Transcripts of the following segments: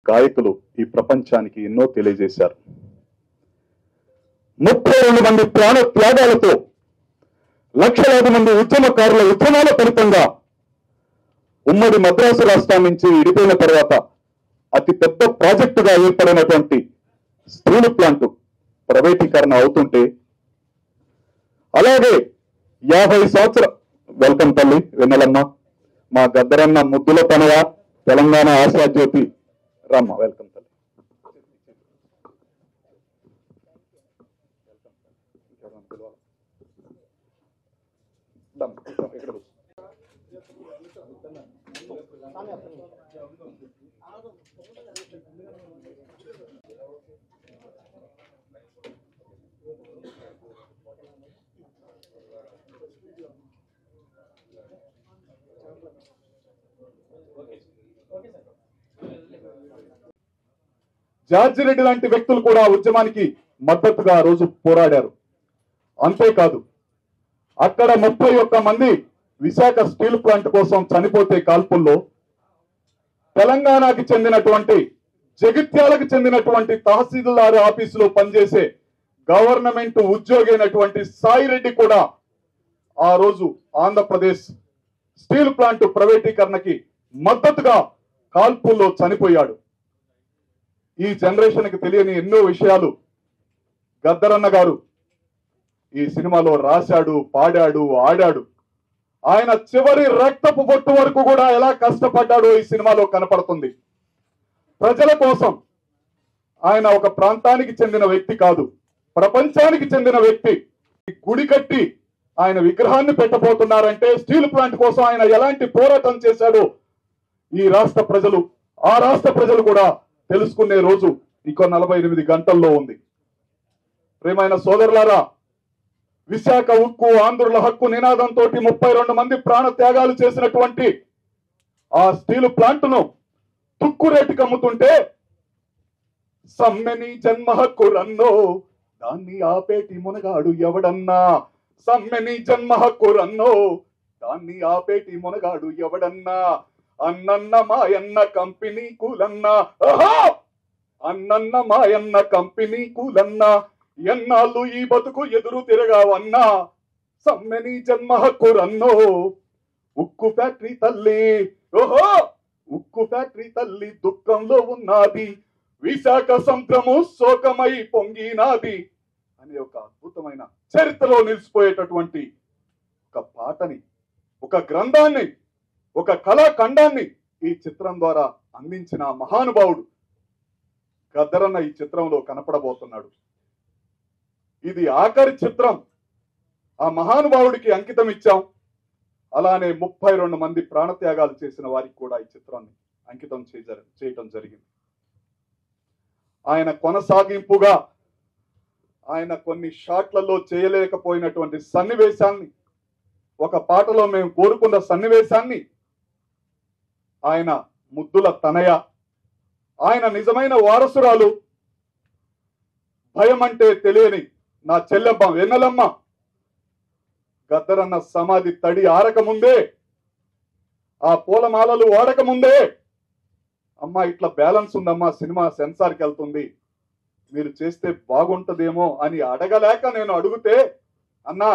గాయకులు ఈ ప్రపంచానికి ఎన్నో తెలియజేశారు. 32 మంది ప్రాణ త్యాగాలతో లక్షలాది మంది ఉద్యమకారుల ఉద్యమాల ఫలితంగా ఉమ్మడి మద్రాసు రాష్ట్రం నుంచి విడిపోయిన తర్వాత అతి పెద్ద ప్రాజెక్టుగా ఏర్పడినటువంటి స్టీల్ ప్లాంట్ ప్రైవేటీకరణ అవుతుంటే, అలాగే 50 సంవత్సరాల వెల్కమ్ తల్లి వెన్నెలమ్మ, మా గద్దరన్న ముద్దుల తనయ, తెలంగాణ ఆశాజ్యోతి రమ్మ, వెల్కమ్ తల్లి. జార్జి రెడ్డి లాంటి వ్యక్తులు కూడా ఉద్యమానికి మద్దతుగా ఆ రోజు పోరాడారు. అంతేకాదు, అక్కడ 31 మంది విశాఖ స్టీల్ ప్లాంట్ కోసం చనిపోతే కాల్పుల్లో తెలంగాణకి చెందినటువంటి జగిత్యాలకు చెందినటువంటి తహసీల్దార్ ఆఫీసులో పనిచేసే గవర్నమెంట్ ఉద్యోగి అయినటువంటి సాయిరెడ్డి కూడా ఆ రోజు ఆంధ్రప్రదేశ్ స్టీల్ ప్లాంట్ ప్రైవేటీకరణకి మద్దతుగా కాల్పుల్లో చనిపోయాడు. ఈ జనరేషన్ కి తెలియని ఎన్నో విషయాలు గద్దరన్న గారు ఈ సినిమాలో రాశాడు, పాడాడు, ఆడాడు. ఆయన చివరి రక్తపు బొట్టు వరకు కూడా ఎలా కష్టపడ్డాడో ఈ సినిమాలో కనపడుతుంది. ప్రజల కోసం ఆయన ఒక ప్రాంతానికి చెందిన వ్యక్తి కాదు, ప్రపంచానికి చెందిన వ్యక్తి. గుడి కట్టి ఆయన విగ్రహాన్ని పెట్టబోతున్నారంటే స్టీల్ ప్లాంట్ కోసం ఆయన ఎలాంటి పోరాటం చేశాడో ఈ రాష్ట్ర ప్రజలు, ఆ రాష్ట్ర ప్రజలు కూడా తెలుసుకునే రోజు ఇంకో 48 గంటల్లో ఉంది. ప్రియమైన సోదరులారా, విశాఖ ఉక్కు ఆంధ్రుల హక్కు నినాదంతో 32 మంది ప్రాణ త్యాగాలు చేసినటువంటి ఆ స్టీల్ ప్లాంట్ ను తుక్కు రేటుకి అమ్ముతుంటే, సమ్మెని జన్మ హక్కు రన్నో దాన్ని ఆపేటి మునగాడు ఎవడన్నా, సమ్మెని జన్మ హక్కు రన్నో దాన్ని ఆపేటి మునగాడు ఎవడన్నా, అన్నన్న మాయన్న కంపెనీ కూలన్నా, అన్నన్న మాయన్న కంపెనీ కూలన్నా, ఎన్నాళ్ళు ఈ బతుకు ఎదురు తిరగావన్నా, సమ్మెని జన్మ హక్కు రన్నో ఉక్కు ఫ్యాక్టరీ తల్లి, ఓహో ఉక్కు ఫ్యాక్టరీ తల్లి దుఃఖంలో ఉన్నది, విశాఖ సంద్రము శోకమై పొంగినాది అనే ఒక అద్భుతమైన చరిత్రలో నిలిచిపోయేటటువంటి ఒక పాటని, ఒక గ్రంథాన్ని, ఒక కళాఖండాన్ని ఈ చిత్రం ద్వారా అందించిన మహానుభావుడు గద్దరన్న ఈ చిత్రంలో కనపడబోతున్నాడు. ఇది ఆఖరి చిత్రం, ఆ మహానుభావుడికి అంకితం ఇచ్చాం. అలానే 32 మంది ప్రాణత్యాగాలు చేసిన వారికి కూడా ఈ చిత్రాన్ని అంకితం చేయటం జరిగింది. ఆయన కొనసాగింపుగా ఆయన కొన్ని షాట్లలో చేయలేకపోయినటువంటి సన్నివేశాన్ని, ఒక పాటలో మేము కోరుకున్న సన్నివేశాన్ని ఆయన ముద్దుల తనయ, ఆయన నిజమైన వారసురాలు, భయం అంటే తెలియని నా చెల్లెమ్మ వెన్నెలమ్మ, గద్దరన్న సమాధి తడి ఆరకముందే, ఆ పూలమాలలు వాడకముందే, అమ్మా ఇట్లా బ్యాలెన్స్ ఉందమ్మా, సినిమా సెన్సార్కి వెళ్తుంది, మీరు చేస్తే బాగుంటదేమో అని అడగలేక నేను అడిగితే, అన్నా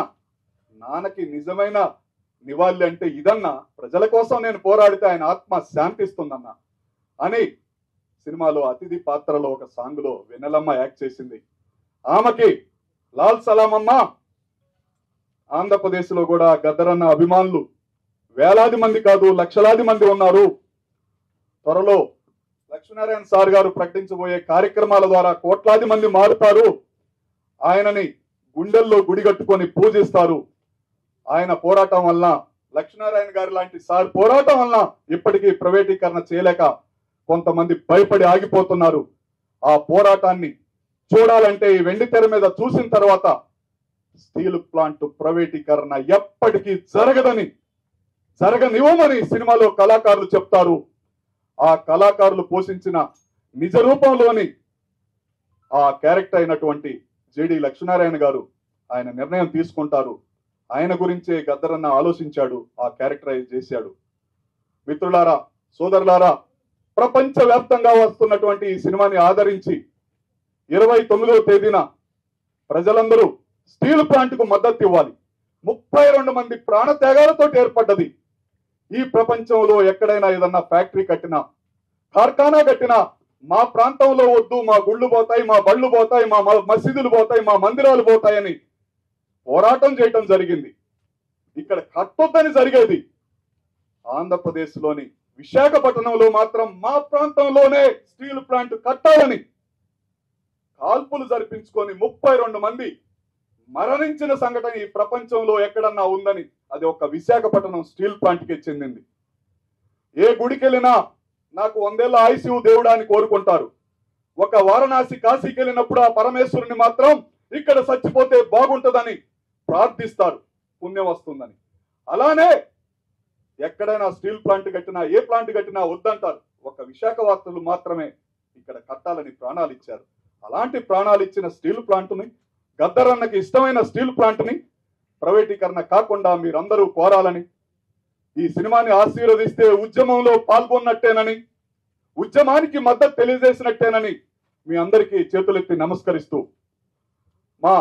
నాన్నకి నిజమైన నివాళి అంటే ఇదన్నా, ప్రజల కోసం నేను పోరాడితే ఆయన ఆత్మ శాంతిస్తుందన్నా అని సినిమాలో అతిథి పాత్రలో ఒక సాంగ్ లో వెన్నెలమ్మ యాక్ట్ చేసింది. ఆమెకి లాల్ సలాం అమ్మ. ఆంధ్రప్రదేశ్ లో కూడా గద్దరన్న అభిమానులు వేలాది మంది కాదు లక్షలాది మంది ఉన్నారు. త్వరలో లక్ష్మీనారాయణ సార్ గారు ప్రకటించబోయే కార్యక్రమాల ద్వారా కోట్లాది మంది మారుతారు, ఆయనని గుండెల్లో గుడి కట్టుకొని పూజిస్తారు. ఆయన పోరాటం వలన, లక్ష్మీనారాయణ గారి లాంటి సార్ పోరాటం వలన ఇప్పటికీ ప్రైవేటీకరణ చేయలేక కొంతమంది భయపడి ఆగిపోతున్నారు. ఆ పోరాటాన్ని చూడాలంటే ఈ వెండి తెర మీద చూసిన తర్వాత స్టీల్ ప్లాంట్ ప్రైవేటీకరణ ఎప్పటికీ జరగనివ్వమని సినిమాలో కళాకారులు చెప్తారు. ఆ కళాకారులు పోషించిన నిజ రూపంలోని ఆ క్యారెక్టర్ అయినటువంటి జేడి లక్ష్మీనారాయణ గారు ఆయన నిర్ణయం తీసుకుంటారు. ఆయన గురించే గద్దరన్న ఆలోచించాడు, ఆ క్యారెక్టరైజ్ చేశాడు. మిత్రులారా, సోదరులారా, ప్రపంచవ్యాప్తంగా వస్తున్నటువంటి ఈ సినిమాని ఆదరించి 29వ తేదీన ప్రజలందరూ స్టీల్ ప్లాంట్ కు మద్దతు ఇవ్వాలి. 32 మంది ప్రాణత్యాగాలతో ఏర్పడ్డది. ఈ ప్రపంచంలో ఎక్కడైనా ఏదన్నా ఫ్యాక్టరీ కట్టినా, కార్ఖానా కట్టినా మా ప్రాంతంలో వద్దు, మా గుళ్ళు పోతాయి, మా బళ్ళు పోతాయి, మా మసీదులు పోతాయి, మా మందిరాలు పోతాయని పోరాటం చేయటం జరిగింది. ఇక్కడ కట్టొద్దని జరిగేది. ఆంధ్రప్రదేశ్లోని విశాఖపట్నంలో మాత్రం మా ప్రాంతంలోనే స్టీల్ ప్లాంట్ కట్టాలని కాల్పులు జరిపించుకొని 32 మంది మరణించిన సంఘటన ఈ ప్రపంచంలో ఎక్కడన్నా ఉందని అది ఒక విశాఖపట్నం స్టీల్ ప్లాంట్కి చెందింది. ఏ గుడికి వెళ్ళినా నాకు 100 ఏళ్ల ఆయుసు దేవుడా అని కోరుకుంటారు. ఒక వారణాసి కాశీకి వెళ్ళినప్పుడు ఆ పరమేశ్వరుని మాత్రం ఇక్కడ చచ్చిపోతే బాగుంటుందని ప్రార్థిస్తారు, పుణ్యం వస్తుందని. అలానే ఎక్కడైనా స్టీల్ ప్లాంట్ కట్టినా, ఏ ప్లాంట్ కట్టినా వద్దంటారు. ఒక విశాఖ వార్తలు మాత్రమే ఇక్కడ కట్టాలని ప్రాణాలు ఇచ్చారు. అలాంటి ప్రాణాలు ఇచ్చిన స్టీల్ ప్లాంట్ని, గద్దరన్నకి ఇష్టమైన స్టీల్ ప్లాంట్ని ప్రైవేటీకరణ కాకుండా మీరందరూ కోరాలని, ఈ సినిమాని ఆశీర్వదిస్తే ఉద్యమంలో పాల్గొన్నట్టేనని, ఉద్యమానికి మద్దతు తెలియజేసినట్టేనని మీ అందరికీ చేతులెత్తి నమస్కరిస్తూ, మా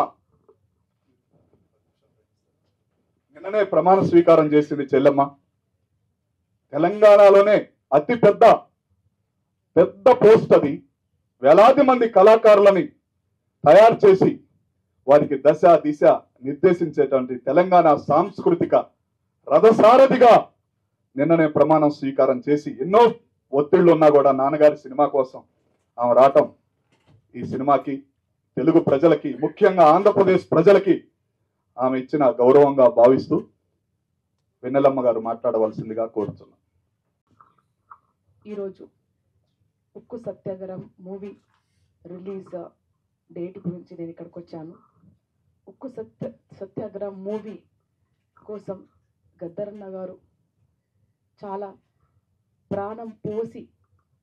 నిన్ననే ప్రమాణ స్వీకారం చేసింది చెల్లెమ్మ. తెలంగాణలోనే అతి పెద్ద పోస్ట్ అది. వేలాది మంది కళాకారులని తయారు చేసి వారికి దశ దిశ నిర్దేశించేటువంటి తెలంగాణ సాంస్కృతిక రథసారథిగా నిన్ననే ప్రమాణం స్వీకారం చేసి, ఎన్నో ఒత్తిళ్లు ఉన్నా కూడా నాన్నగారి సినిమా కోసం ఆమె రావటం ఈ సినిమాకి, తెలుగు ప్రజలకి, ముఖ్యంగా ఆంధ్రప్రదేశ్ ప్రజలకి ఆమె ఇచ్చిన గౌరవంగా భావిస్తూ వెన్నెలమ్మ గారు మాట్లాడవలసిందిగా కోరుతున్నాను. ఈరోజు ఉక్కు సత్యాగ్రహం మూవీ రిలీజ్ డేట్ గురించి నేను ఇక్కడికి వచ్చాను. ఉక్కు సత్యాగ్రహం మూవీ కోసం గద్దరన్న గారు చాలా ప్రాణం పోసి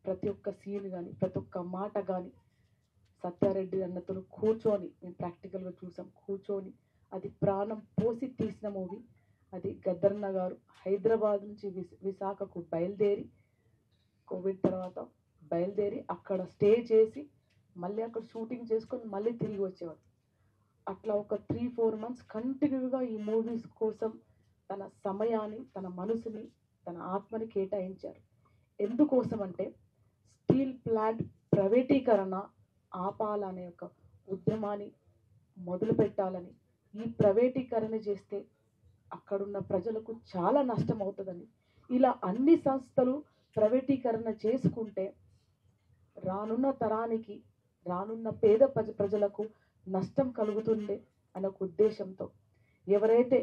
ప్రతి ఒక్క సీన్ కానీ, ప్రతి ఒక్క మాట కానీ సత్యారెడ్డి అన్నతో కూర్చొని, మేము ప్రాక్టికల్గా చూసాం, కూర్చొని అది ప్రాణం పోసి తీసిన మూవీ. అది గద్దరన్న గారు హైదరాబాద్ నుంచి విశాఖకు బయలుదేరి, కోవిడ్ తర్వాత బయలుదేరి అక్కడ స్టే చేసి మళ్ళీ అక్కడ షూటింగ్ చేసుకొని మళ్ళీ తిరిగి వచ్చేవారు. అట్లా ఒక 3-4 మంత్స్ కంటిన్యూగా ఈ మూవీస్ కోసం తన సమయాన్ని, తన మనసుని, తన ఆత్మని కేటాయించారు. ఎందుకోసం అంటే స్టీల్ ప్లాంట్ ప్రైవేటీకరణ ఆపాలనే ఒక ఉద్యమాన్ని మొదలు పెట్టాలని. ఈ ప్రైవేటీకరణ చేస్తే అక్కడున్న ప్రజలకు చాలా నష్టం అవుతుందని, ఇలా అన్ని సంస్థలు ప్రైవేటీకరణ చేసుకుంటే రానున్న తరానికి, రానున్న పేద ప్రజలకు నష్టం కలుగుతుంది అనే ఒక ఉద్దేశంతో ఎవరైతే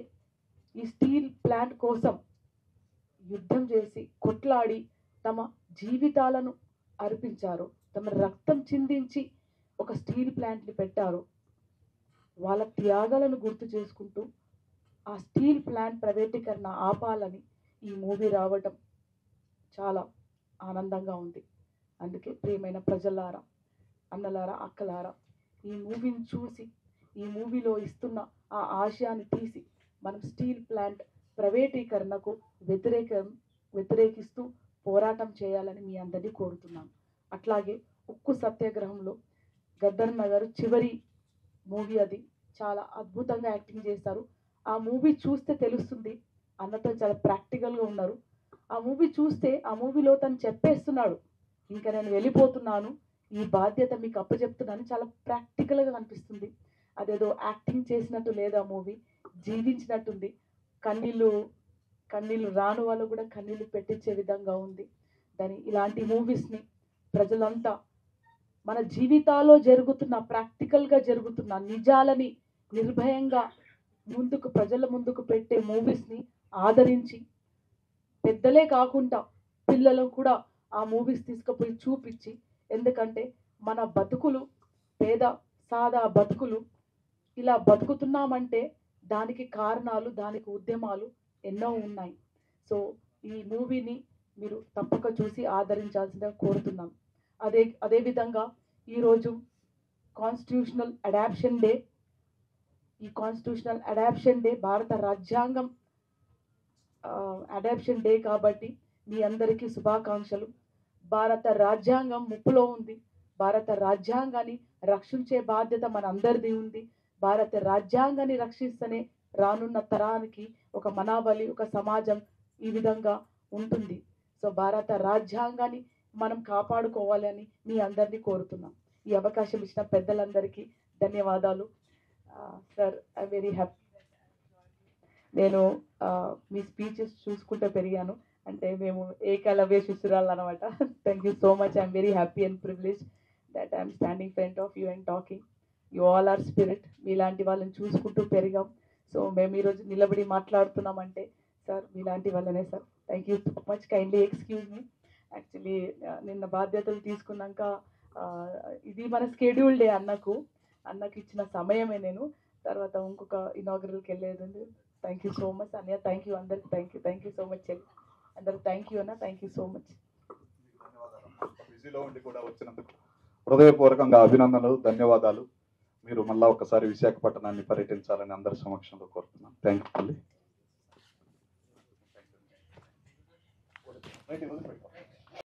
ఈ స్టీల్ ప్లాంట్ కోసం యుద్ధం చేసి కొట్లాడి తమ జీవితాలను అర్పించారో, తమ రక్తం చిందించి ఒక స్టీల్ ప్లాంట్ని పెట్టారో, వాళ్ళ త్యాగాలను గుర్తు చేసుకుంటూ ఆ స్టీల్ ప్లాంట్ ప్రైవేటీకరణ ఆపాలని ఈ మూవీ రావడం చాలా ఆనందంగా ఉంది. అందుకే ప్రియమైన ప్రజలారా, అన్నలారా, అక్కలారా, ఈ మూవీని చూసి ఈ మూవీలో ఇస్తున్న ఆ ఆశయాన్ని తీసి మనం స్టీల్ ప్లాంట్ ప్రైవేటీకరణకు వ్యతిరేకిస్తూ పోరాటం చేయాలని మీ అందరినీ కోరుతున్నాను. అట్లాగే ఉక్కు సత్యాగ్రహంలో గద్దరన్న గారు చివరి మూవీ అది, చాలా అద్భుతంగా యాక్టింగ్ చేస్తారు. ఆ మూవీ చూస్తే తెలుస్తుంది, అన్నతో చాలా ప్రాక్టికల్గా ఉన్నారు. ఆ మూవీ చూస్తే ఆ మూవీలో తను చెప్పేస్తున్నాడు, ఇంకా నేను వెళ్ళిపోతున్నాను, ఈ బాధ్యత మీకు అప్పచెప్తున్నాను, చాలా ప్రాక్టికల్గా అనిపిస్తుంది. అదేదో యాక్టింగ్ చేసినట్టు లేదు, ఆ మూవీ జీవించినట్టుంది. కన్నీళ్ళు రాను వాళ్ళు కూడా కన్నీళ్ళు పెట్టించే విధంగా ఉంది. ఇలాంటి మూవీస్ని ప్రజలంతా మన జీవితాల్లో జరుగుతున్న, ప్రాక్టికల్గా జరుగుతున్న నిజాలని నిర్భయంగా ప్రజల ముందుకు పెట్టే మూవీస్ని ఆదరించి, పెద్దలే కాకుండా పిల్లలను కూడా ఆ మూవీస్ తీసుకుపోయి చూపించి, ఎందుకంటే మన బతుకులు, పేద సాదా బతుకులు ఇలా బతుకుతున్నామంటే దానికి కారణాలు, దానికి ఉద్యమాలు ఎన్నో ఉన్నాయి. సో ఈ మూవీని మీరు తప్పక చూసి ఆదరించాల్సిందిగా కోరుతున్నాం. అదేవిధంగా ఈరోజు కాన్స్టిట్యూషనల్ అడాప్షన్ డే. ఈ కాన్స్టిట్యూషనల్ అడాప్షన్ డే భారత రాజ్యాంగం అడాప్షన్ డే కాబట్టి మీ అందరికీ శుభాకాంక్షలు. భారత రాజ్యాంగం ముప్పులో ఉంది. భారత రాజ్యాంగాన్ని రక్షించే బాధ్యత మన అందరిది ఉంది. భారత రాజ్యాంగాన్ని రక్షిస్తేనే రానున్న తరానికి ఒక మనాబలి, ఒక సమాజం ఈ విధంగా ఉంటుంది. సో భారత రాజ్యాంగాన్ని మనం కాపాడుకోవాలని మీ అందరినీ కోరుతున్నాం. ఈ అవకాశం ఇచ్చిన పెద్దలందరికీ ధన్యవాదాలు. Sir, I very happy. నేను మీ స్పీచెస్ చూసుకుంటూ పెరిగాను. అంటే మేము ఏకలవ్య శిశురాలు అనమాట. Thank you so much. I'm very happy and privilege that I'm standing front of you and talking. You all are spirit. మీలాంటి వాళ్ళని చూసుకుంటూ పెరిగాం. సో మేము ఈరోజు నిలబడి మాట్లాడుతున్నామంటే సార్ మీలాంటి వాళ్ళనే sir. Thank you so much. Kindly excuse me. Actually నిన్న బాధ్యతలు తీసుకున్నాక ఇది మన స్కెడ్యూల్ డే అన్నకు ఇచ్చిన సమయమే. నేను తర్వాత ఇంకొక ఇనాగరల్కి వెళ్ళేది. థ్యాంక్ యూ సో మచ్ అన్నయ్య. థ్యాంక్ యూ అందరికి. థ్యాంక్ యూ సో మచ్ చెల్లి. అందరికి థ్యాంక్ యూ అన్న. Thank you so much. బిజీలో ఉండి కూడా వచ్చినందుకు హృదయపూర్వకంగా అభినందనలు, ధన్యవాదాలు. మీరు మళ్ళా ఒకసారి విశాఖపట్నాన్ని పర్యటించాలని అందరి సమక్షంలో కోరుతున్నాను. Thank you.